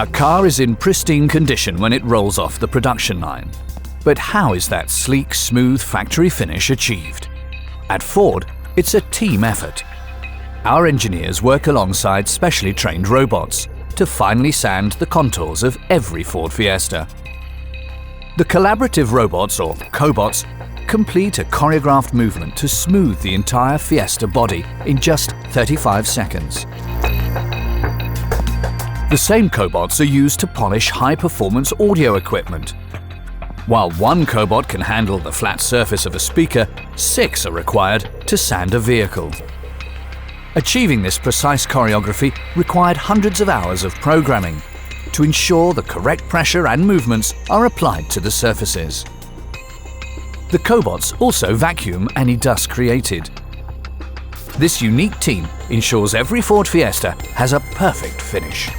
A car is in pristine condition when it rolls off the production line. But how is that sleek, smooth factory finish achieved? At Ford, it's a team effort. Our engineers work alongside specially trained robots to finely sand the contours of every Ford Fiesta. The collaborative robots, or cobots, complete a choreographed movement to smooth the entire Fiesta body in just 35 seconds. The same cobots are used to polish high-performance audio equipment. While one cobot can handle the flat surface of a speaker, 6 are required to sand a vehicle. Achieving this precise choreography required hundreds of hours of programming to ensure the correct pressure and movements are applied to the surfaces. The cobots also vacuum any dust created. This unique team ensures every Ford Fiesta has a perfect finish.